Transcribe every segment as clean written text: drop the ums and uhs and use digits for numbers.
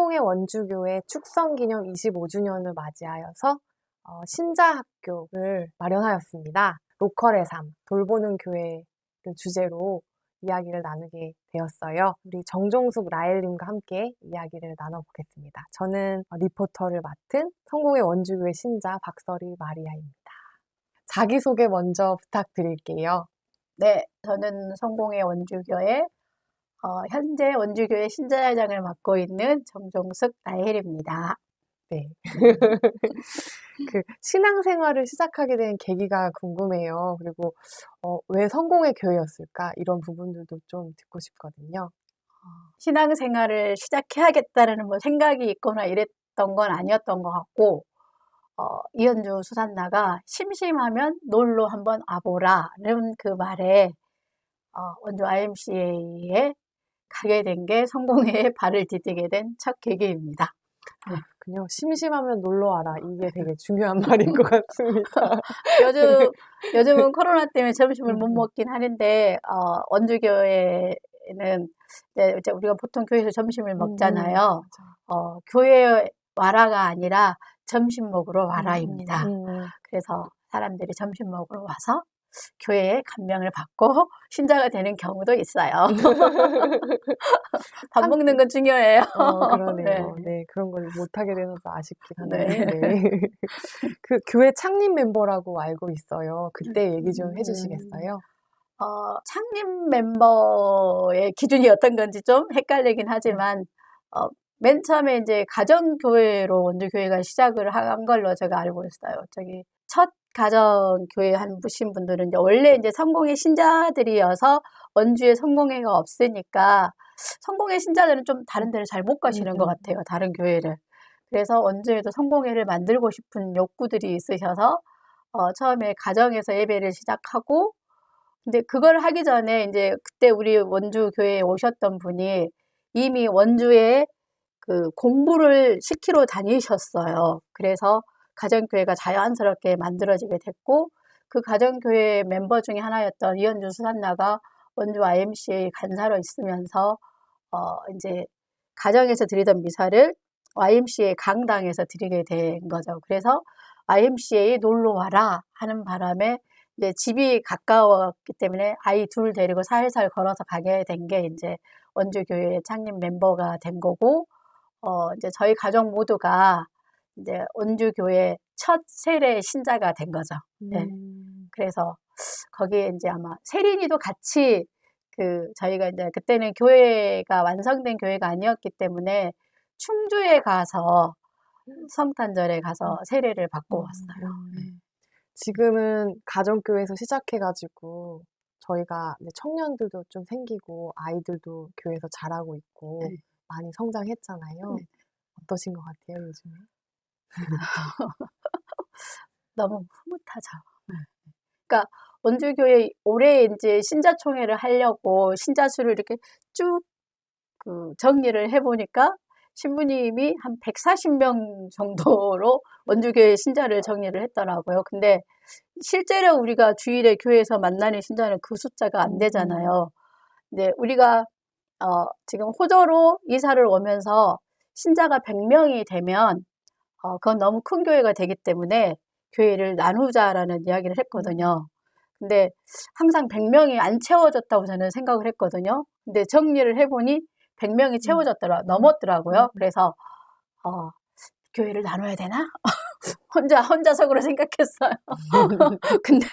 성공회 원주교회 축성기념 25주년을 맞이하여서 신자학교를 마련하였습니다. 로컬의 삶, 돌보는 교회를 주제로 이야기를 나누게 되었어요. 우리 정종숙 라엘님과 함께 이야기를 나눠보겠습니다. 저는 리포터를 맡은 성공회 원주교회 신자 박설희 마리아입니다. 자기소개 먼저 부탁드릴게요. 네, 저는 성공회 원주교회 현재 원주교회 신자회장을 맡고 있는 정종숙 라헬입니다. 네. 신앙생활을 시작하게 된 계기가 궁금해요. 그리고 왜 성공의 교회였을까? 이런 부분들도 좀 듣고 싶거든요. 신앙생활을 시작해야겠다는 생각이 있거나 이랬던 건 아니었던 것 같고, 이현주 수산나가 심심하면 놀러 한번 와보라는 그 말에 원주 IMCA에 가게 된 게 성공회에 발을 디디게 된 첫 계기입니다. 그냥 심심하면 놀러 와라. 이게 되게 중요한 말인 것 같습니다. 요즘은 코로나 때문에 점심을 못 먹긴 하는데, 원주교회는 이제 우리가 보통 교회에서 점심을 먹잖아요. 교회에 와라가 아니라 점심 먹으러 와라입니다. 그래서 사람들이 점심 먹으러 와서 교회에 감명을 받고 신자가 되는 경우도 있어요. 밥 먹는 건 중요해요. 그러네요. 네, 그런 걸 못하게 되어서 아쉽긴 한데. 네. 그 교회 창립 멤버라고 알고 있어요. 그때 얘기 좀 해주시겠어요? 창립 멤버의 기준이 어떤 건지 좀 헷갈리긴 하지만, 맨 처음에 이제 가정교회로 원주교회가 시작을 한 걸로 제가 알고 있어요. 첫 가정교회 하신 분들은 원래 이제 성공회 신자들이어서 원주에 성공회가 없으니까 성공회 신자들은 좀 다른 데를 잘 못 가시는 것 같아요. 다른 교회를. 그래서 원주에도 성공회를 만들고 싶은 욕구들이 있으셔서 처음에 가정에서 예배를 시작하고, 근데 그걸 하기 전에 이제 그때 우리 원주 교회에 오셨던 분이 이미 원주에 그 공부를 시키러 다니셨어요. 그래서 가정교회가 자연스럽게 만들어지게 됐고, 그 가정교회 멤버 중에 하나였던 이현주 수산나가 원주 IMCA 간사로 있으면서 이제 가정에서 드리던 미사를 IMCA 강당에서 드리게 된 거죠. 그래서 IMCA 놀러 와라 하는 바람에 이제 집이 가까웠기 때문에 아이 둘 데리고 살살 걸어서 가게 된 게 이제 원주교회 창립 멤버가 된 거고, 이제 저희 가족 모두가 이제 원주교회 첫 세례 신자가 된 거죠. 네. 그래서 거기에 이제 아마 세린이도 같이 저희가 이제 그때는 교회가 완성된 교회가 아니었기 때문에 충주에 가서 성탄절에 가서 세례를 받고 왔어요. 지금은 가정교회에서 시작해가지고 저희가 이제 청년들도 좀 생기고 아이들도 교회에서 자라고 있고 많이 성장했잖아요. 어떠신 것 같아요, 요즘에? 너무 흐뭇하죠. 그러니까 원주교회 올해 이제 신자총회를 하려고 신자수를 이렇게 쭉 정리를 해보니까 신부님이 한 140명 정도로 원주교회 신자를 정리를 했더라고요. 근데 실제로 우리가 주일에 교회에서 만나는 신자는 그 숫자가 안 되잖아요. 근데 우리가 지금 호저로 이사를 오면서 신자가 100명이 되면 그건 너무 큰 교회가 되기 때문에 교회를 나누자라는 이야기를 했거든요. 근데 항상 100명이 안 채워졌다고 저는 생각을 했거든요. 근데 정리를 해보니 100명이 넘었더라고요. 그래서 교회를 나눠야 되나? 혼자석으로 생각했어요. 근데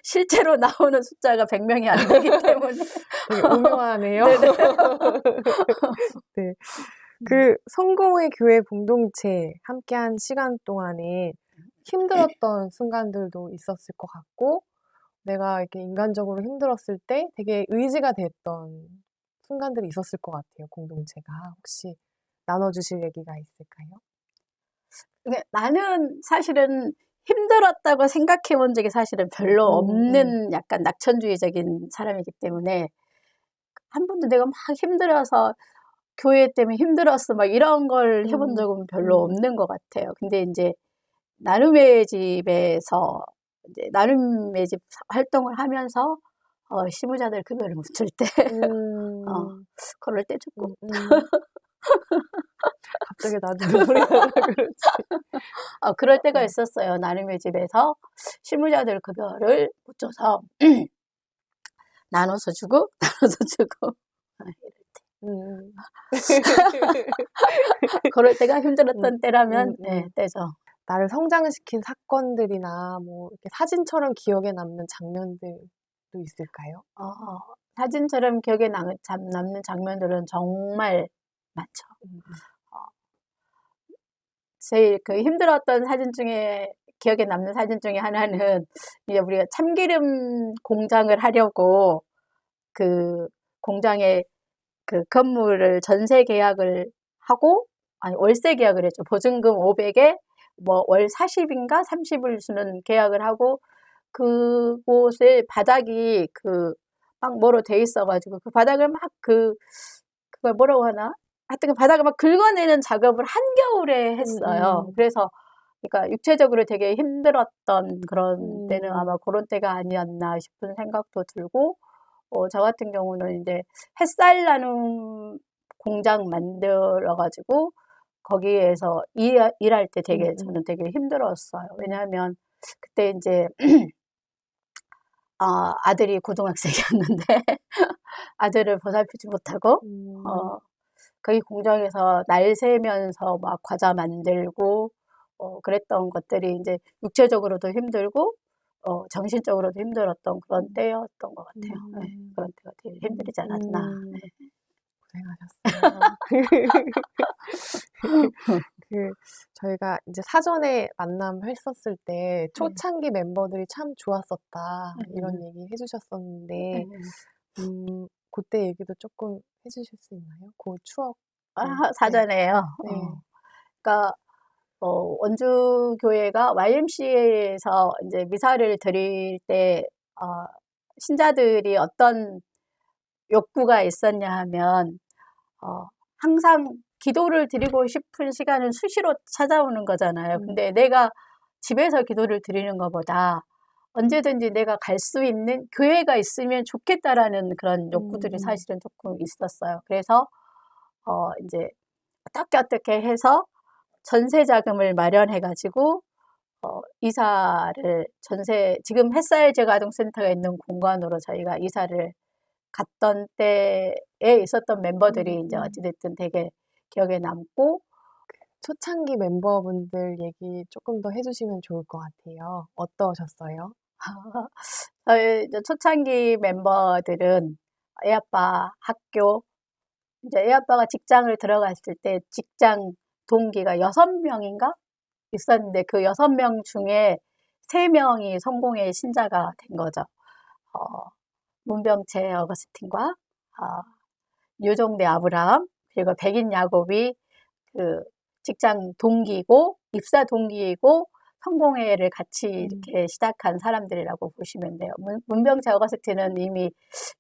실제로 나오는 숫자가 100명이 안 되기 때문에 되게 오묘하네요. 네. 그 성공의 교회 공동체 함께한 시간 동안에 힘들었던 순간들도 있었을 것 같고, 내가 이렇게 인간적으로 힘들었을 때 되게 의지가 됐던 순간들이 있었을 것 같아요, 공동체가. 혹시 나눠주실 얘기가 있을까요? 나는 사실은 힘들었다고 생각해 본 적이 사실은 별로 없는 약간 낙천주의적인 사람이기 때문에 한 번도 내가 막 힘들어서 교회 때문에 힘들었어 막 이런 걸 해본 적은 별로 없는 것 같아요. 근데 이제 나눔의 집에서 이제 나눔의 집 활동을 하면서 시무자들 급여를 못 줄 때 그럴 때 조금 갑자기 나도 눈물이 나려 그러지. 그럴 때가 있었어요. 나눔의 집에서 실무자들 급여를 못 줘서 나눠서 주고 나눠서 주고 음. 그럴 때가 힘들었던 때라면 음. 때죠. 나를 성장시킨 사건들이나 뭐 이렇게 사진처럼 기억에 남는 장면들도 있을까요? 사진처럼 기억에 남는 장면들은 정말 많죠. 음. 제일 그 힘들었던 사진 중에 기억에 남는 사진 중에 하나는 이제 우리가 참기름 공장을 하려고 그 공장에 그 건물을 전세 계약을 하고 아니 월세 계약을 했죠. 보증금 500에 뭐 월 40인가 30을 주는 계약을 하고 그곳에 바닥이 그 막 뭐로 돼 있어가지고 그 바닥을 막 그걸 뭐라고 하나? 하여튼 그 바닥을 막 긁어내는 작업을 한겨울에 했어요. 그래서 그러니까 육체적으로 되게 힘들었던 그런 때는 아마 그런 때가 아니었나 싶은 생각도 들고 저 같은 경우는 이제 햇살 나눔 공장 만들어가지고 거기에서 일할 때 되게 저는 되게 힘들었어요. 왜냐하면 그때 이제 아들이 고등학생이었는데 아들을 보살피지 못하고 거기 공장에서 날 새면서 막 과자 만들고 그랬던 것들이 이제 육체적으로도 힘들고 정신적으로도 힘들었던 그런 때였던 것 같아요. 네, 그런 때가 되게 힘들지 않았나. 네. 고생하셨어요. 저희가 이제 사전에 만남했었을 때 초창기 멤버들이 참 좋았었다 이런 얘기 해주셨었는데 그때 얘기도 조금 해주실 수 있나요? 그 추억. 사전에요. 네. 그러니까 원주 교회가 YMCA에서 이제 미사를 드릴 때 신자들이 어떤 욕구가 있었냐 하면 항상 기도를 드리고 싶은 시간은 수시로 찾아오는 거잖아요. 근데 내가 집에서 기도를 드리는 것보다 언제든지 내가 갈 수 있는 교회가 있으면 좋겠다라는 그런 욕구들이 사실은 조금 있었어요. 그래서 이제 어떻게 해서 전세 자금을 마련해 가지고 이사를 지금 햇살재가동센터가 있는 공간으로 저희가 이사를 갔던 때에 있었던 멤버들이 이제 어찌됐든 되게 기억에 남고 초창기 멤버분들 얘기 조금 더 해주시면 좋을 것 같아요. 어떠셨어요? 저희 초창기 멤버들은 애아빠 학교 이제 애아빠가 직장을 들어갔을 때 직장 동기가 6명인가 있었는데 그 6명 중에 3명이 성공의 신자가 된 거죠. 문병채 어거스틴과 유종대 아브라함 그리고 백인 야곱이 그 직장 동기고 입사 동기이고 성공회를 같이 이렇게 시작한 사람들이라고 보시면 돼요. 문병채 어거스틴은 이미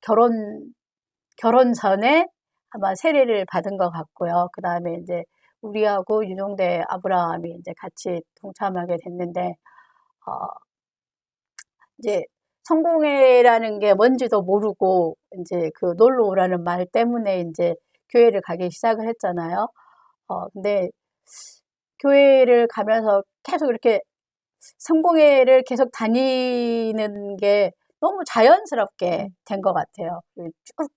결혼 전에 아마 세례를 받은 것 같고요. 그 다음에 이제 우리하고 유종대 아브라함이 이제 같이 동참하게 됐는데 이제 성공회라는 게 뭔지도 모르고 이제 그 놀러 오라는 말 때문에 이제 교회를 가기 시작을 했잖아요. 근데 교회를 가면서 계속 이렇게 성공회를 계속 다니는 게 너무 자연스럽게 된 것 같아요. 쭉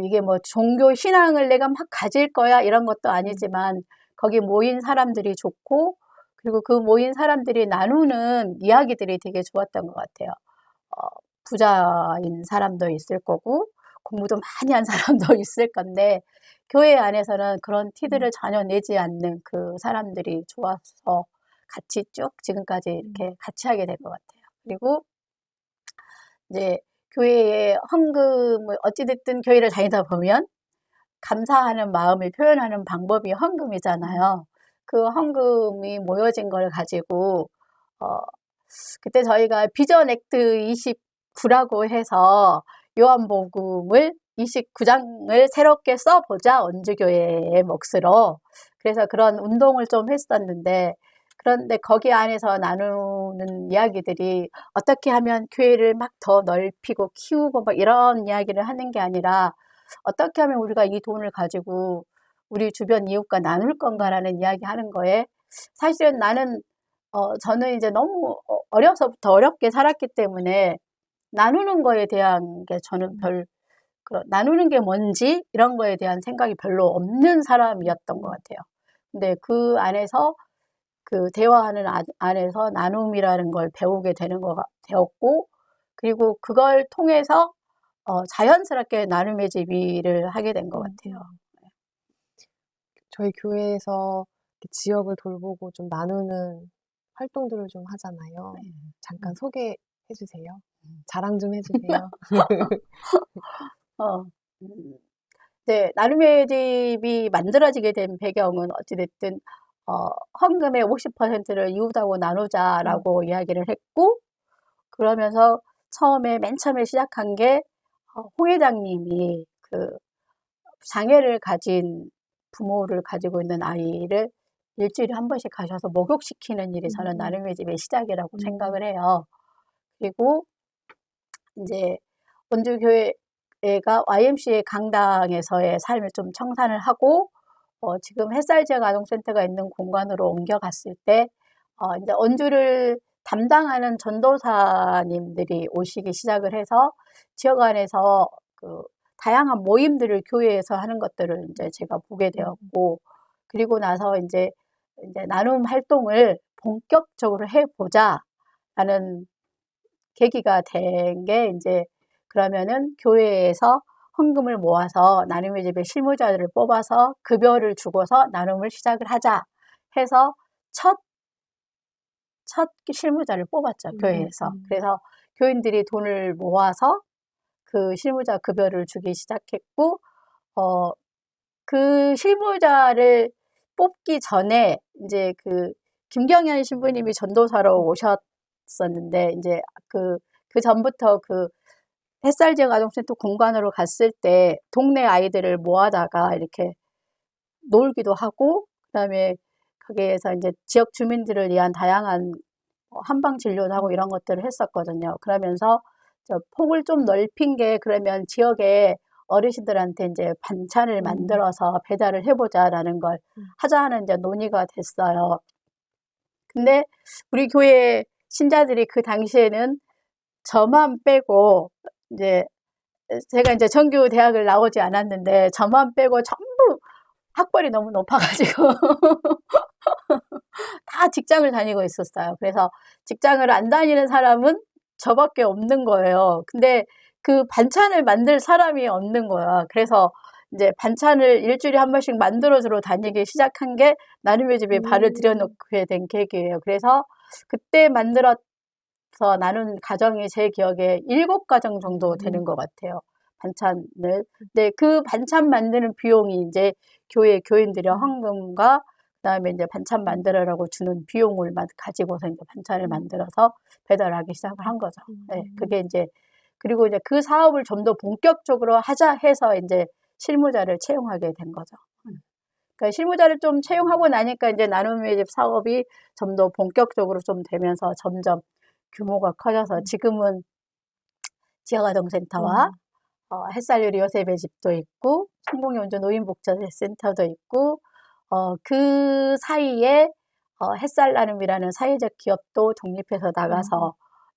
이게 뭐 종교 신앙을 내가 막 가질 거야 이런 것도 아니지만 거기 모인 사람들이 좋고 그리고 그 모인 사람들이 나누는 이야기들이 되게 좋았던 것 같아요. 부자인 사람도 있을 거고 공부도 많이 한 사람도 있을 건데 교회 안에서는 그런 티들을 전혀 내지 않는 그 사람들이 좋아서 같이 쭉 지금까지 이렇게 같이 하게 된 것 같아요. 그리고 이제 교회에 헌금을 어찌됐든 교회를 다니다 보면 감사하는 마음을 표현하는 방법이 헌금이잖아요. 그 헌금이 모여진 걸 가지고 그때 저희가 비전 액트 29라고 해서 요한복음을 29장을 새롭게 써보자 원주교회의 몫으로 그래서 그런 운동을 좀 했었는데 그런데 거기 안에서 나누는 이야기들이 어떻게 하면 교회를 막 더 넓히고 키우고 막 이런 이야기를 하는 게 아니라 어떻게 하면 우리가 이 돈을 가지고 우리 주변 이웃과 나눌 건가라는 이야기 하는 거에 사실은 저는 이제 너무 어려서부터 어렵게 살았기 때문에 나누는 거에 대한 게 저는 나누는 게 뭔지 이런 거에 대한 생각이 별로 없는 사람이었던 것 같아요. 근데 그 안에서 그 대화하는 안에서 나눔이라는 걸 배우게 되었고, 그리고 그걸 통해서 자연스럽게 나눔의 집이를 하게 된 것 같아요. 저희 교회에서 이렇게 지역을 돌보고 좀 나누는 활동들을 좀 하잖아요. 네. 잠깐 소개해 주세요. 자랑 좀 해주세요. 어, 음, 네, 나눔의 집이 만들어지게 된 배경은 어찌됐든 헌금의 50%를 이웃하고 나누자라고 이야기를 했고, 그러면서 맨 처음에 시작한 게 홍 회장님이 그 장애를 가진 부모를 가지고 있는 아이를 일주일에 한 번씩 가셔서 목욕시키는 일이 저는 나눔의 집의 시작이라고 생각을 해요. 그리고 이제 원주교회가 YMCA 강당에서의 삶을 좀 청산을 하고 지금 햇살 지역 아동센터가 있는 공간으로 옮겨갔을 때 이제 원주를 담당하는 전도사님들이 오시기 시작을 해서 지역 안에서 그 다양한 모임들을 교회에서 하는 것들을 이제 제가 보게 되었고, 그리고 나서 이제 나눔 활동을 본격적으로 해보자라는 계기가 된 게 이제 그러면은 교회에서 헌금을 모아서 나눔의 집에 실무자들을 뽑아서 급여를 주고서 나눔을 시작을 하자 해서 첫 실무자를 뽑았죠, 교회에서. 그래서 교인들이 돈을 모아서 그 실무자 급여를 주기 시작했고, 그 실무자를 뽑기 전에 이제 그 김경현 신부님이 전도사로 오셨었는데, 이제 그 전부터 그 햇살 지역 아동센터 공간으로 갔을 때 동네 아이들을 모아다가 이렇게 놀기도 하고, 그다음에 거기에서 이제 지역 주민들을 위한 다양한 한방 진료도 하고 이런 것들을 했었거든요. 그러면서 폭을 좀 넓힌 게, 그러면 지역에 어르신들한테 이제 반찬을 만들어서 배달을 해보자라는 걸 하자 하는 이제 논의가 됐어요. 근데 우리 교회 신자들이 그 당시에는 저만 빼고, 이제 제가 이제 정규 대학을 나오지 않았는데 저만 빼고 전부 학벌이 너무 높아가지고 다 직장을 다니고 있었어요. 그래서 직장을 안 다니는 사람은 저밖에 없는 거예요. 근데 그 반찬을 만들 사람이 없는 거야. 그래서 이제 반찬을 일주일에 한 번씩 만들어주러 다니기 시작한 게 나눔의 집에 발을 들여놓게 된 계기예요. 그래서 그때 만들어서 나눈 가정이 제 기억에 7가정 정도 되는 것 같아요. 반찬을. 근데 그 반찬 만드는 비용이 이제 교회 교인들의 헌금과 그다음에 이제 반찬 만들어라고 주는 비용을 가지고서 이제 반찬을 만들어서 배달하기 시작을 한 거죠. 네, 그게 이제, 그리고 이제 그 사업을 좀 더 본격적으로 하자 해서 이제 실무자를 채용하게 된 거죠. 그러니까 실무자를 좀 채용하고 나니까 이제 나눔의 집 사업이 좀 더 본격적으로 좀 되면서 점점 규모가 커져서 지금은 지역아동센터와 햇살유리 요셉의 집도 있고 성공연주 노인복지센터도 있고, 그 사이에 햇살 나눔이라는 사회적 기업도 독립해서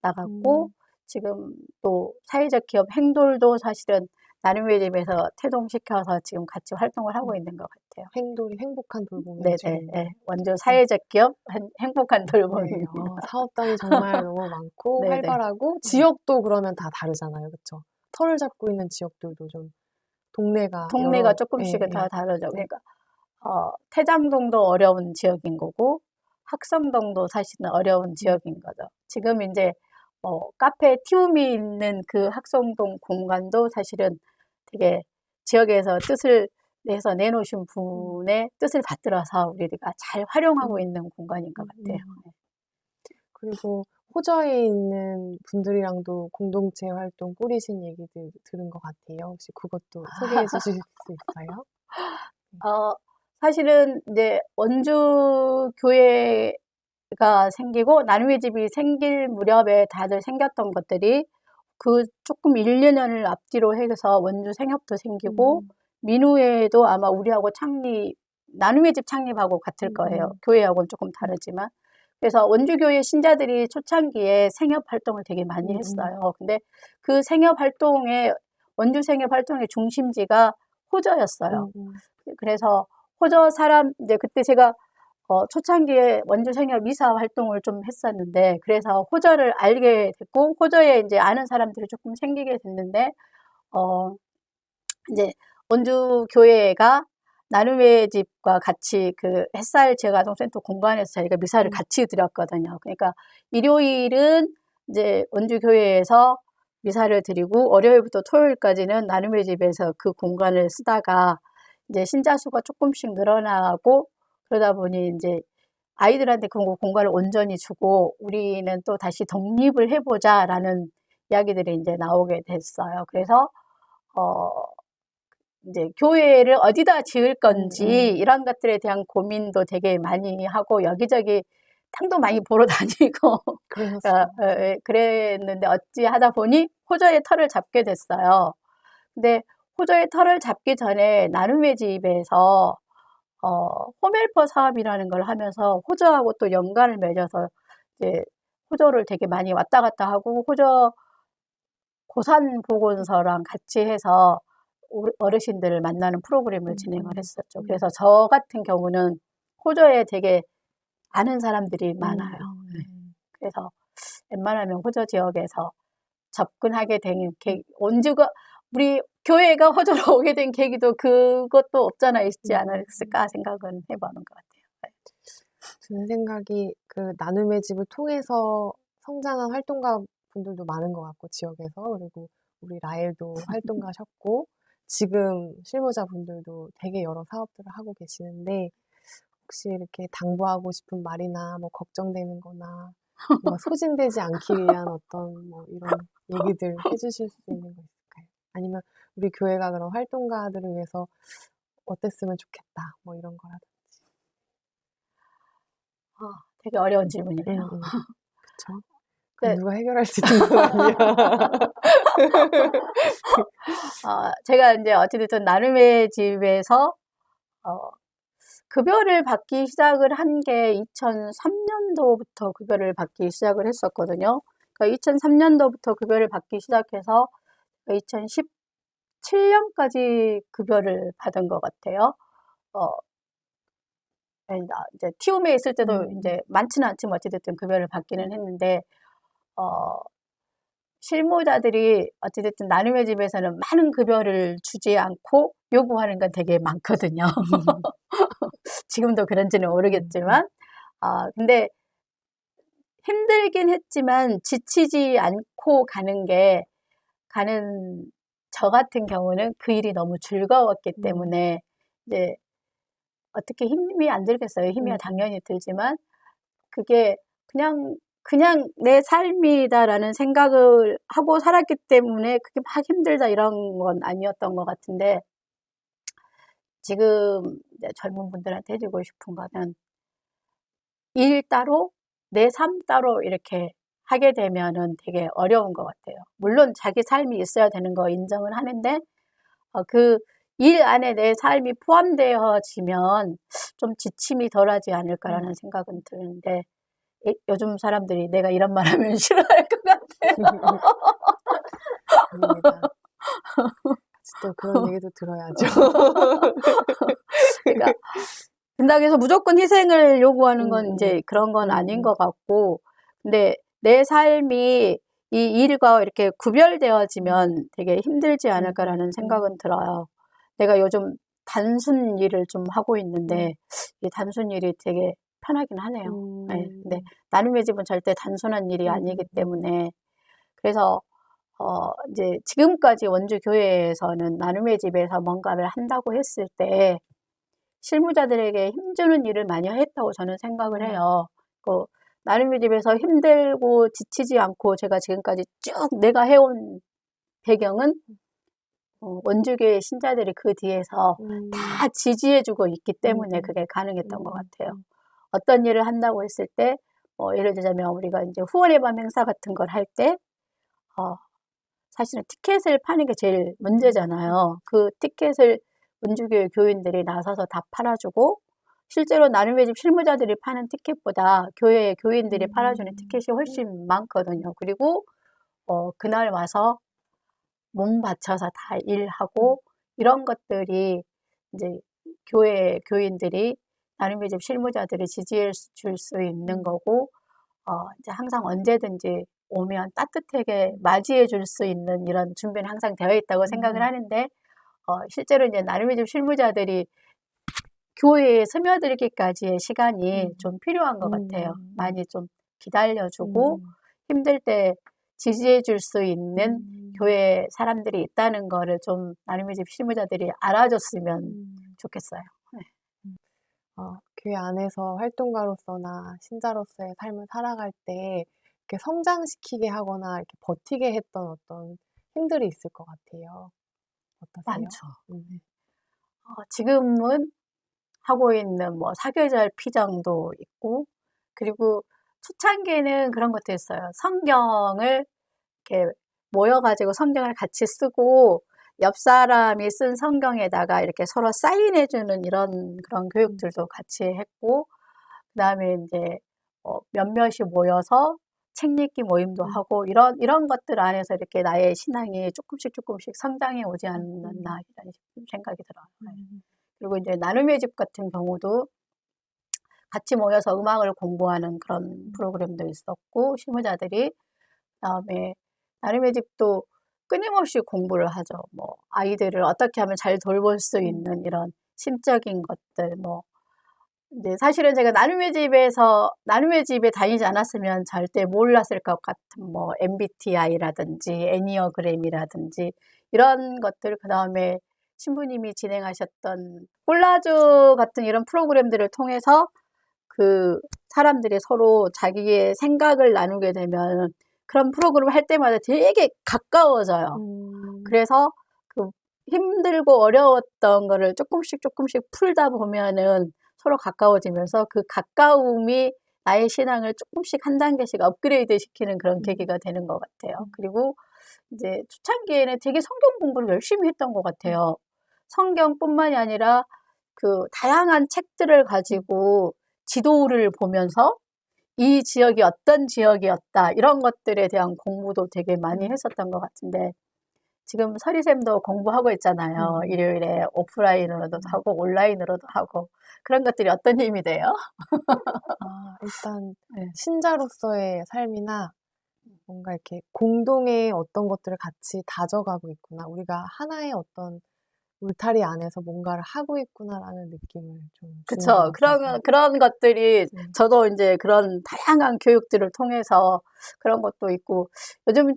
나갔고, 지금 또 사회적 기업 행돌도 사실은 나눔의 집에서 태동시켜서 지금 같이 활동을 하고 있는 것 같아요. 행돌이 행복한 돌봄이. 네네. 완전 사회적 기업 행복한 돌봄입니다. 사업단이 정말 너무 많고 네네. 활발하고, 지역도 그러면 다 다르잖아요, 그렇죠? 터를 잡고 있는 지역들도 좀 동네가 조금씩은 다 다르죠. 그러니까 태장동도 어려운 지역인 거고 학성동도 사실은 어려운 지역인 거죠. 지금 이제 카페 티움이 있는 그 학성동 공간도 사실은 되게 지역에서 뜻을 내서 내놓으신 분의 뜻을 받들어서 우리가 잘 활용하고 있는 공간인 것 같아요. 그리고 호저에 있는 분들이랑도 공동체 활동 꾸리신 얘기들 들은 것 같아요. 혹시 그것도 소개해 주실 수 있어요? 사실은 이제 원주 교회가 생기고 나눔의 집이 생길 무렵에 다들 생겼던 것들이 그 조금 1, 2년을 앞뒤로 해서 원주 생협도 생기고 민우회도 아마 우리하고 나눔의 집 창립하고 같을 거예요. 교회하고는 조금 다르지만. 그래서 원주교회 신자들이 초창기에 생협 활동을 되게 많이 했어요. 근데 그 원주 생협 활동의 중심지가 호저였어요. 그래서 호저 사람, 이제 그때 제가 초창기에 원주 생협 이사 활동을 좀 했었는데, 그래서 호저를 알게 됐고, 호저에 이제 아는 사람들이 조금 생기게 됐는데, 이제 원주 교회가 나눔의 집과 같이 그 햇살 재가동센터 공간에서 저희가 미사를 같이 드렸거든요. 그러니까 일요일은 이제 원주 교회에서 미사를 드리고 월요일부터 토요일까지는 나눔의 집에서 그 공간을 쓰다가 이제 신자 수가 조금씩 늘어나고 그러다 보니 이제 아이들한테 그 공간을 온전히 주고 우리는 또 다시 독립을 해보자라는 이야기들이 이제 나오게 됐어요. 그래서 이제 교회를 어디다 지을 건지 이런 것들에 대한 고민도 되게 많이 하고 여기저기 땅도 많이 보러 다니고 그랬는데 어찌 하다 보니 호저의 털을 잡게 됐어요. 근데 호저의 털을 잡기 전에 나눔의 집에서 홈헬퍼 사업이라는 걸 하면서 호저하고 또 연관을 맺어서 이제 호저를 되게 많이 왔다 갔다 하고 호저 고산보건소랑 같이 해서 어르신들을 만나는 프로그램을 진행을 했었죠. 그래서 저 같은 경우는 호저에 되게 아는 사람들이 많아요. 그래서 웬만하면 호저 지역에서 접근하게 된 우리 교회가 호저로 오게 된 계기도 그것도 없잖아 있지 않았을까 생각은 해보는 것 같아요. 드는 생각이 그 나눔의 집을 통해서 성장한 활동가 분들도 많은 것 같고 지역에서 그리고 우리 라엘도 활동가셨고 지금 실무자분들도 되게 여러 사업들을 하고 계시는데 혹시 이렇게 당부하고 싶은 말이나 뭐 걱정되는 거나 뭔가 소진되지 않기 위한 어떤 뭐 이런 얘기들 해주실 수 있는 거 있을까요? 아니면 우리 교회가 그런 활동가들을 위해서 어땠으면 좋겠다 뭐 이런 거라든지. 되게 어려운 질문이네요. 그쵸? 네. 누가 해결할 수 있는 건 아니야. 제가 이제 어찌됐든 나눔의 집에서 급여를 받기 시작을 한 게 2003년도부터 급여를 받기 시작을 했었거든요. 그러니까 2003년도부터 급여를 받기 시작해서 2017년까지 급여를 받은 것 같아요. 이제 티움에 있을 때도 이제 많지는 않지만 어찌됐든 급여를 받기는 했는데, 실무자들이 어찌됐든 나눔의 집에서는 많은 급여를 주지 않고 요구하는 건 되게 많거든요. 지금도 그런지는 모르겠지만, 근데 힘들긴 했지만 지치지 않고 가는 저 같은 경우는 그 일이 너무 즐거웠기 때문에 이제 어떻게 힘이 안 들겠어요. 힘이 당연히 들지만 그게 그냥 내 삶이다라는 생각을 하고 살았기 때문에 그게 막 힘들다 이런 건 아니었던 것 같은데, 지금 이제 젊은 분들한테 해주고 싶은 거는 일 따로 내 삶 따로 이렇게 하게 되면은 되게 어려운 것 같아요. 물론 자기 삶이 있어야 되는 거 인정은 하는데 그 일 안에 내 삶이 포함되어지면 좀 지침이 덜하지 않을까라는 생각은 드는데, 요즘 사람들이 내가 이런 말 하면 싫어할 것 같아요. 아닙니다. 또 그런 얘기도 들어야죠. 그러니까 된다고 해서 무조건 희생을 요구하는 건 이제 그런 건 아닌 것 같고, 근데 내 삶이 이 일과 이렇게 구별되어지면 되게 힘들지 않을까라는 생각은 들어요. 내가 요즘 단순 일을 좀 하고 있는데 이 단순 일이 되게 편하긴 하네요. 네, 근데 나눔의 집은 절대 단순한 일이 아니기 때문에, 그래서 이제 지금까지 원주 교회에서는 나눔의 집에서 뭔가를 한다고 했을 때 실무자들에게 힘주는 일을 많이 했다고 저는 생각을 해요. 나눔의 집에서 힘들고 지치지 않고 제가 지금까지 쭉 내가 해온 배경은 원주교회 신자들이 그 뒤에서 다 지지해주고 있기 때문에 그게 가능했던 것 같아요. 어떤 일을 한다고 했을 때, 예를 들자면 우리가 이제 후원의 밤 행사 같은 걸 할 때, 사실은 티켓을 파는 게 제일 문제잖아요. 그 티켓을 원주교회 교인들이 나서서 다 팔아주고, 실제로 나눔의 집 실무자들이 파는 티켓보다 교회 교인들이 팔아주는 티켓이 훨씬 많거든요. 그리고 그날 와서 몸 바쳐서 다 일하고, 이런 것들이 이제 교회 교인들이 나눔의 집 실무자들을 지지해 줄 수 있는 거고, 이제 항상 언제든지 오면 따뜻하게 맞이해 줄 수 있는 이런 준비는 항상 되어 있다고 생각을 하는데, 실제로 이제 나눔의 집 실무자들이 교회에 스며들기까지의 시간이 좀 필요한 것 같아요. 많이 좀 기다려주고, 힘들 때 지지해 줄 수 있는 교회 사람들이 있다는 거를 좀 나눔의 집 실무자들이 알아줬으면 좋겠어요. 네. 교회 안에서 활동가로서나 신자로서의 삶을 살아갈 때 이렇게 성장시키게 하거나 이렇게 버티게 했던 어떤 힘들이 있을 것 같아요. 어떠세요? 많죠. 지금은 하고 있는 뭐 사계절 피정도 있고, 그리고 초창기에는 그런 것도 있어요. 성경을 이렇게 모여가지고 성경을 같이 쓰고, 옆 사람이 쓴 성경에다가 이렇게 서로 사인해주는 이런 그런 교육들도 같이 했고, 그 다음에 이제 몇몇이 모여서 책 읽기 모임도 하고, 이런 것들 안에서 이렇게 나의 신앙이 조금씩 성장해 오지 않았나, 이런 생각이 들어요. 그리고 이제 나눔의 집 같은 경우도 같이 모여서 음악을 공부하는 그런 프로그램도 있었고, 실무자들이, 그다음에 나눔의 집도 끊임없이 공부를 하죠. 뭐 아이들을 어떻게 하면 잘 돌볼 수 있는 이런 심적인 것들, 뭐 이제 사실은 제가 나눔의 집에 다니지 않았으면 절대 몰랐을 것 같은 뭐 MBTI라든지 애니어그램이라든지 이런 것들, 그다음에 신부님이 진행하셨던 콜라주 같은 이런 프로그램들을 통해서 그 사람들이 서로 자기의 생각을 나누게 되면 그런 프로그램을 할 때마다 되게 가까워져요. 그래서 그 힘들고 어려웠던 거를 조금씩 풀다 보면은 서로 가까워지면서 그 가까움이 나의 신앙을 조금씩 한 단계씩 업그레이드 시키는 그런 계기가 되는 것 같아요. 그리고 이제 초창기에는 되게 성경 공부를 열심히 했던 것 같아요. 성경뿐만이 아니라 그 다양한 책들을 가지고 지도를 보면서 이 지역이 어떤 지역이었다, 이런 것들에 대한 공부도 되게 많이 했었던 것 같은데, 지금 서리쌤도 공부하고 있잖아요. 일요일에 오프라인으로도 하고 온라인으로도 하고, 그런 것들이 어떤 힘이 돼요? 일단 네. 신자로서의 삶이나 뭔가 이렇게 공동의 어떤 것들을 같이 다져가고 있구나, 우리가 하나의 어떤 울타리 안에서 뭔가를 하고 있구나라는 느낌을 좀 주는 그쵸. 것 같아서. 그런 것들이 저도 이제 그런 다양한 교육들을 통해서 그런 것도 있고, 요즘은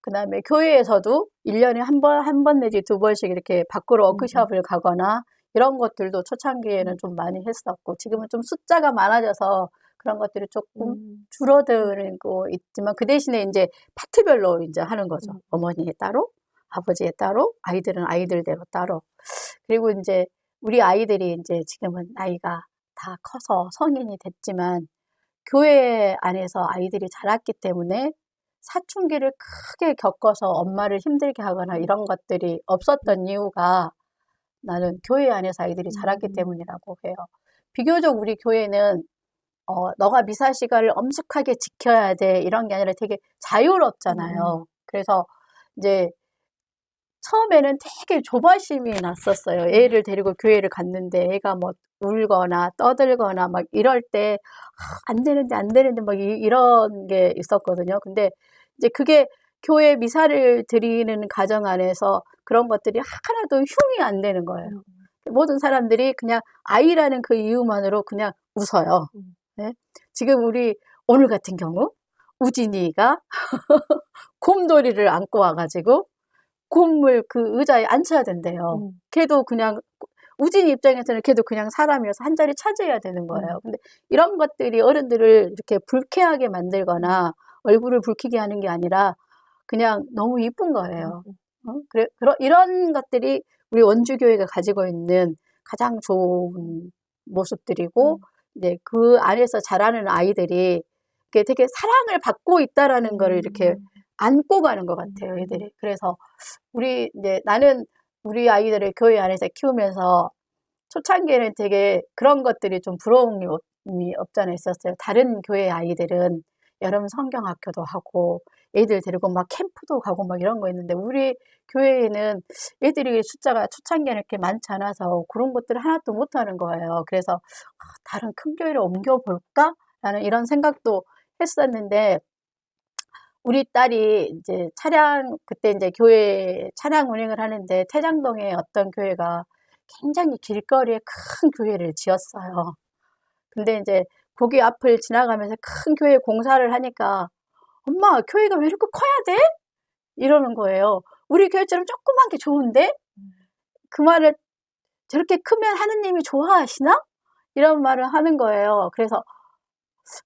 그다음에 교회에서도 1년에 한 번 내지 2번씩 이렇게 밖으로 워크숍을 가거나 이런 것들도 초창기에는 좀 많이 했었고, 지금은 좀 숫자가 많아져서 그런 것들이 조금 줄어들고 있지만, 그 대신에 이제 파트별로 이제 하는 거죠. 어머니에 따로, 아버지에 따로, 아이들은 아이들대로 따로. 그리고 이제 우리 아이들이 이제 지금은 나이가 다 커서 성인이 됐지만, 교회 안에서 아이들이 자랐기 때문에 사춘기를 크게 겪어서 엄마를 힘들게 하거나 이런 것들이 없었던 이유가 나는 교회 안에서 아이들이 자랐기 때문이라고 해요. 비교적 우리 교회는 너가 미사 시간을 엄숙하게 지켜야 돼, 이런 게 아니라 되게 자유롭잖아요. 그래서 이제 처음에는 되게 조바심이 났었어요. 애를 데리고 교회를 갔는데 애가 뭐 울거나 떠들거나 막 이럴 때 안 되는데 막 이런 게 있었거든요. 근데 이제 그게 교회 미사를 드리는 가정 안에서 그런 것들이 하나도 흉이 안 되는 거예요. 모든 사람들이 그냥 아이라는 그 이유만으로 그냥 웃어요. 네? 지금 우리 오늘 같은 경우 우진이가 곰돌이를 안고 와가지고 곰을 그 의자에 앉혀야 된대요. 걔도 그냥, 우진이 입장에서는 걔도 그냥 사람이어서 한 자리 차지해야 되는 거예요. 근데 이런 것들이 어른들을 이렇게 불쾌하게 만들거나 얼굴을 붉히게 하는 게 아니라 그냥 너무 이쁜 거예요. 이런 것들이 우리 원주교회가 가지고 있는 가장 좋은 모습들이고, 이제 그 안에서 자라는 아이들이 되게 사랑을 받고 있다라는 거를 이렇게 안고 가는 것 같아요, 애들이. 그래서 나는 우리 아이들을 교회 안에서 키우면서 초창기에는 되게 그런 것들이 좀 부러움이 없잖아 있었어요. 다른 교회 아이들은 여름 성경학교도 하고 애들 데리고 막 캠프도 가고 막 이런 거 있는데 우리 교회에는 애들이 숫자가 초창기에는 이렇게 많지 않아서 그런 것들을 하나도 못 하는 거예요. 그래서 다른 큰 교회로 옮겨볼까? 라는 이런 생각도 했었는데 우리 딸이 이제 그때 이제 교회 차량 운행을 하는데 태장동에 어떤 교회가 굉장히 길거리에 큰 교회를 지었어요. 근데 이제 거기 앞을 지나가면서 큰 교회 공사를 하니까 엄마, 교회가 왜 이렇게 커야 돼? 이러는 거예요. 우리 교회처럼 조그만 게 좋은데? 그 말을 저렇게 크면 하느님이 좋아하시나? 이런 말을 하는 거예요. 그래서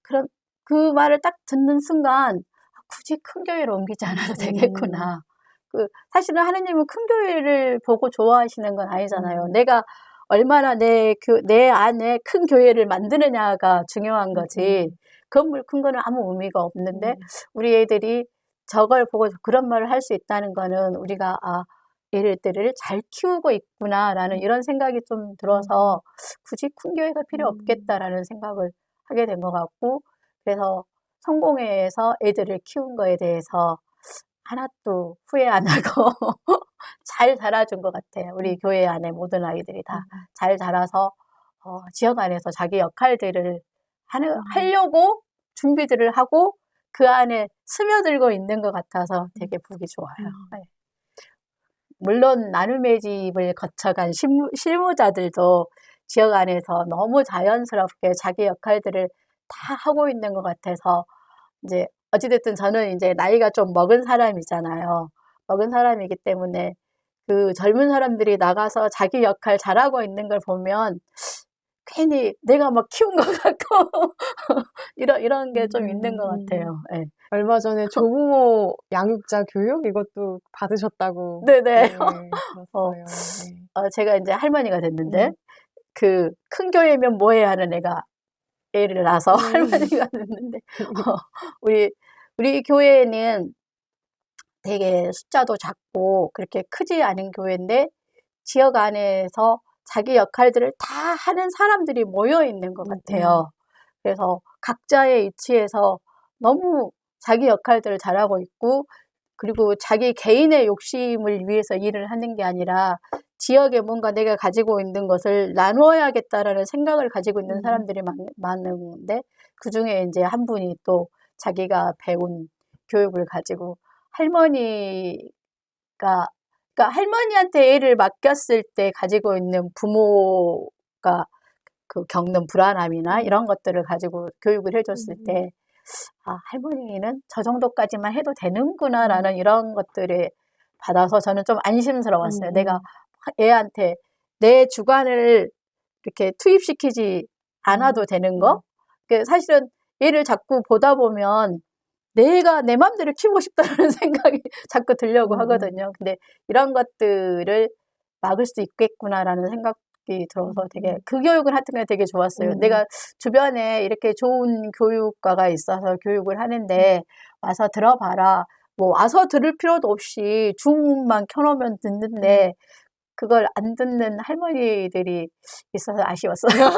그럼 그 말을 딱 듣는 순간 굳이 큰 교회로 옮기지 않아도 되겠구나. 사실은 하느님은 큰 교회를 보고 좋아하시는 건 아니잖아요. 내가 얼마나 내 안에 큰 교회를 만드느냐가 중요한 거지. 건물 큰 거는 아무 의미가 없는데 우리 애들이 저걸 보고 그런 말을 할 수 있다는 거는 우리가 얘들을 잘 키우고 있구나라는 이런 생각이 좀 들어서 굳이 큰 교회가 필요 없겠다라는 생각을 하게 된 것 같고 그래서 성공회에서 애들을 키운 거에 대해서 하나도 후회 안 하고 잘 자라준 것 같아요. 우리 교회 안에 모든 아이들이 다 잘 자라서 지역 안에서 자기 역할들을 하려고 준비들을 하고 그 안에 스며들고 있는 것 같아서 되게 보기 좋아요. 네. 물론 나눔의 집을 거쳐간 실무자들도 지역 안에서 너무 자연스럽게 자기 역할들을 다 하고 있는 것 같아서 이제 어찌됐든 저는 이제 나이가 좀 먹은 사람이잖아요. 먹은 사람이기 때문에 그 젊은 사람들이 나가서 자기 역할 잘하고 있는 걸 보면 괜히 내가 막 키운 것 같고 이런 게 좀 있는 것 같아요. 네. 얼마 전에 조부모 양육자 교육 이것도 받으셨다고. 네네. 네, 들었어요. 네. 제가 이제 할머니가 됐는데 그 큰 교회면 뭐해야 하는 애가 애를 낳아서 할머니가 됐는데 우리 교회는 되게 숫자도 작고 그렇게 크지 않은 교회인데 지역 안에서 자기 역할들을 다 하는 사람들이 모여 있는 것 같아요. 그래서 각자의 위치에서 너무 자기 역할들을 잘하고 있고 그리고 자기 개인의 욕심을 위해서 일을 하는 게 아니라 지역에 뭔가 내가 가지고 있는 것을 나누어야겠다라는 생각을 가지고 있는 사람들이 많은데 그중에 이제 한 분이 또 자기가 배운 교육을 가지고 그러니까 할머니한테 애를 맡겼을 때 가지고 있는 부모가 그 겪는 불안함이나 이런 것들을 가지고 교육을 해줬을 때 할머니는 저 정도까지만 해도 되는구나라는 이런 것들을 받아서 저는 좀 안심스러웠어요. 내가 애한테 내 주관을 이렇게 투입시키지 않아도 되는 거. 사실은 얘를 자꾸 보다 보면 내가 내 맘대로 키우고 싶다는 생각이 자꾸 들려고 하거든요. 근데 이런 것들을 막을 수 있겠구나라는 생각이 들어서 되게 그 교육을 하여튼 간에 되게 좋았어요. 내가 주변에 이렇게 좋은 교육과가 있어서 교육을 하는데 와서 들어봐라. 뭐 와서 들을 필요도 없이 줌만 켜놓으면 듣는데 그걸 안 듣는 할머니들이 있어서 아쉬웠어요.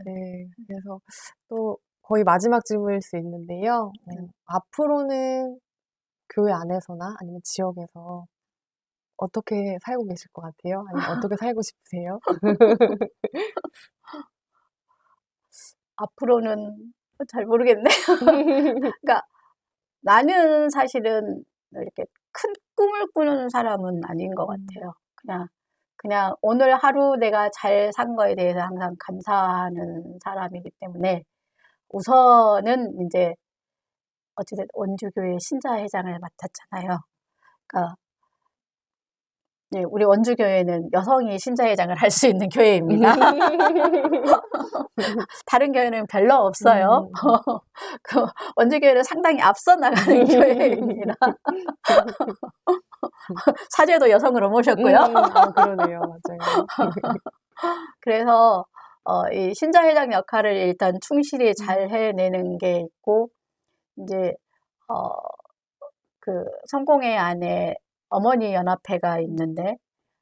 네, 그래서 또 거의 마지막 질문일 수 있는데요. 앞으로는 교회 안에서나 아니면 지역에서 어떻게 살고 계실 것 같아요? 아니면 어떻게 살고 싶으세요? 앞으로는 잘 모르겠네요. 그러니까 나는 사실은 이렇게 큰 꿈을 꾸는 사람은 아닌 것 같아요. 그냥 오늘 하루 내가 잘 산 거에 대해서 항상 감사하는 사람이기 때문에 우선은 이제 어찌됐든 원주교회 신자회장을 맡았잖아요. 그러니까 네, 우리 원주교회는 여성이 신자회장을 할 수 있는 교회입니다. 다른 교회는 별로 없어요. 그 원주교회는 상당히 앞서 나가는 교회입니다. 사제도 여성으로 모셨고요. 그러네요. 맞아요. 그래서 이 신자회장 역할을 일단 충실히 잘 해내는 게 있고 이제 그 성공회 안에 어머니 연합회가 있는데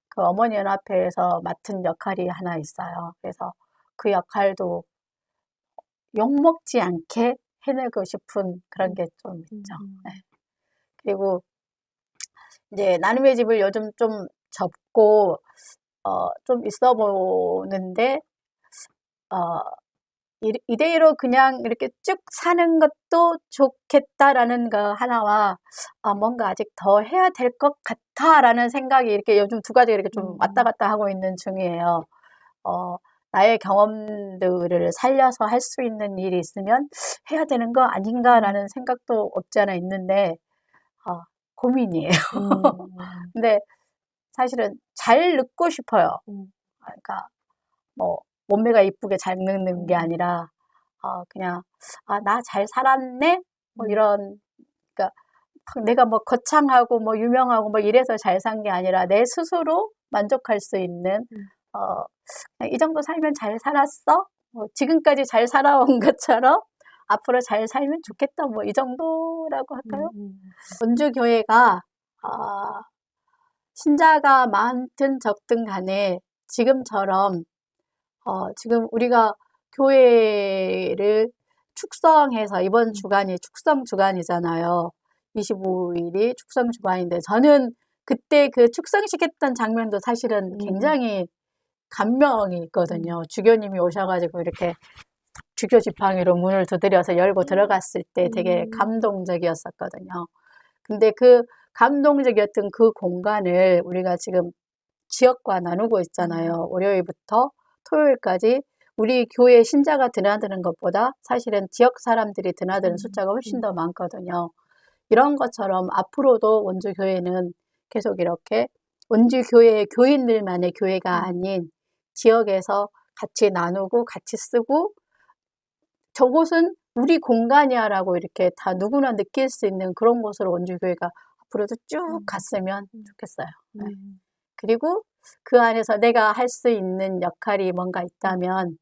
그 어머니 연합회에서 맡은 역할이 하나 있어요. 그래서 그 역할도 욕먹지 않게 해내고 싶은 그런 게 좀 있죠. 네. 그리고 이제 나눔의 집을 요즘 좀 접고 좀 있어 보는데 이대로 그냥 이렇게 쭉 사는 것도 좋겠다라는 거 하나와 뭔가 아직 더 해야 될 것 같아라는 생각이 이렇게 요즘 두 가지가 이렇게 좀 왔다 갔다 하고 있는 중이에요. 나의 경험들을 살려서 할 수 있는 일이 있으면 해야 되는 거 아닌가라는 생각도 없지 않아 있는데 고민이에요. 근데 사실은 잘 늙고 싶어요. 그러니까 뭐 몸매가 이쁘게 잘 늙는 게 아니라 그냥 나 잘 살았네 뭐 이런, 그러니까 내가 뭐 거창하고 뭐 유명하고 뭐 이래서 잘 산 게 아니라 내 스스로 만족할 수 있는 이 정도 살면 잘 살았어? 지금까지 잘 살아온 것처럼 앞으로 잘 살면 좋겠다. 뭐 이 정도라고 할까요? 원주교회가 신자가 많든 적든 간에 지금처럼 지금 우리가 교회를 축성해서 이번 주간이 축성 주간이잖아요. 25일이 축성 주간인데 저는 그때 그 축성식 했던 장면도 사실은 굉장히 감명이 있거든요. 주교님이 오셔가지고 이렇게 주교 지팡이로 문을 두드려서 열고 들어갔을 때 되게 감동적이었었거든요. 근데 그 감동적이었던 그 공간을 우리가 지금 지역과 나누고 있잖아요. 월요일부터 토요일까지 우리 교회 신자가 드나드는 것보다 사실은 지역 사람들이 드나드는 숫자가 훨씬 더 많거든요. 이런 것처럼 앞으로도 원주교회는 계속 이렇게 원주교회의 교인들만의 교회가 아닌 지역에서 같이 나누고 같이 쓰고 저곳은 우리 공간이야 라고 이렇게 다 누구나 느낄 수 있는 그런 곳으로 원주교회가 앞으로도 쭉 갔으면 좋겠어요. 네. 그리고 그 안에서 내가 할 수 있는 역할이 뭔가 있다면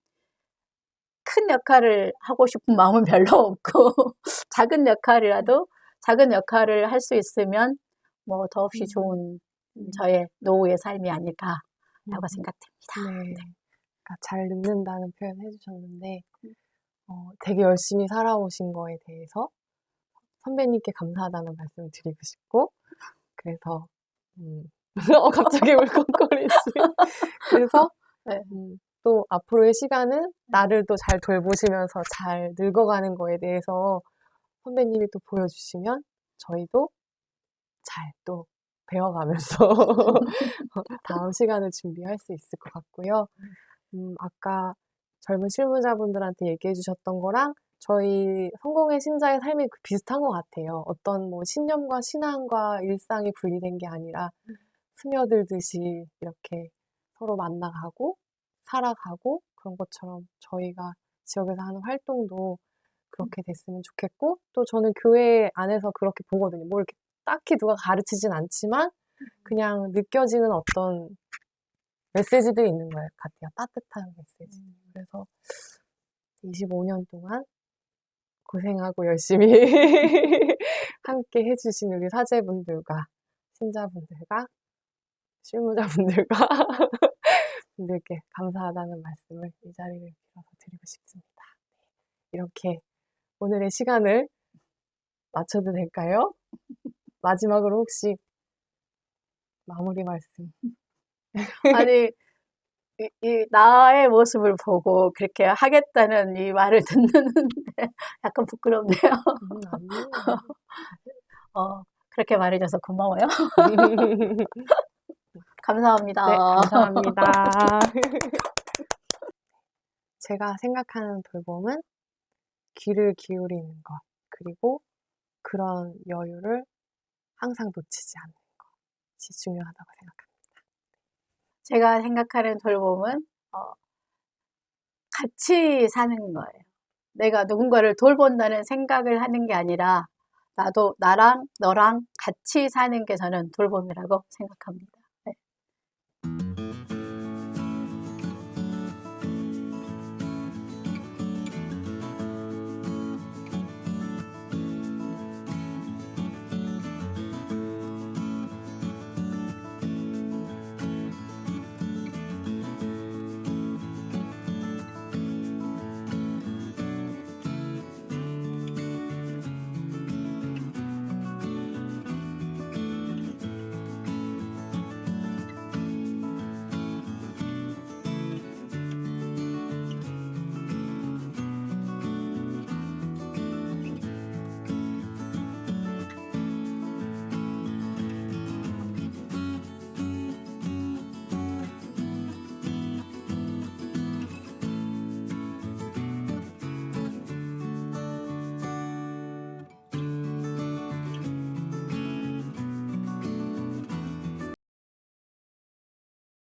큰 역할을 하고 싶은 마음은 별로 없고 작은 역할이라도 작은 역할을 할 수 있으면 뭐 더없이 좋은 저의 노후의 삶이 아닐까라고 생각됩니다. 네. 그러니까 잘 늙는다는 표현 해주셨는데 되게 열심히 살아오신 거에 대해서 선배님께 감사하다는 말씀을 드리고 싶고 그래서 갑자기 울컥거리지. 그래서 네. 또 앞으로의 시간은 나를 또 잘 돌보시면서 잘 늙어가는 거에 대해서 선배님이 또 보여주시면 저희도 잘 또 배워가면서 다음 시간을 준비할 수 있을 것 같고요. 아까 젊은 실무자분들한테 얘기해 주셨던 거랑 저희 성공의 신자의 삶이 비슷한 것 같아요. 어떤 뭐 신념과 신앙과 일상이 분리된 게 아니라 스며들듯이 이렇게 서로 만나가고 살아가고 그런 것처럼 저희가 지역에서 하는 활동도 그렇게 됐으면 좋겠고 또 저는 교회 안에서 그렇게 보거든요. 뭐 이렇게 딱히 누가 가르치진 않지만 그냥 느껴지는 어떤 메시지들이 있는 것 같아요. 따뜻한 메시지. 그래서 25년 동안 고생하고 열심히 함께 해주신 우리 사제분들과 신자분들과 실무자분들과 분들께 감사하다는 말씀을 이 자리를 빌어서 드리고 싶습니다. 이렇게 오늘의 시간을 마쳐도 될까요? 마지막으로 혹시 마무리 말씀. 아니 나의 모습을 보고 그렇게 하겠다는 이 말을 듣는데 약간 부끄럽네요. 아니에요. 그렇게 말해줘서 고마워요. 감사합니다. 네, 감사합니다. 제가 생각하는 돌봄은 귀를 기울이는 것, 그리고 그런 여유를 항상 놓치지 않는 것이 중요하다고 생각합니다. 제가 생각하는 돌봄은 같이 사는 거예요. 내가 누군가를 돌본다는 생각을 하는 게 아니라 나도 나랑 너랑 같이 사는 게 저는 돌봄이라고 생각합니다.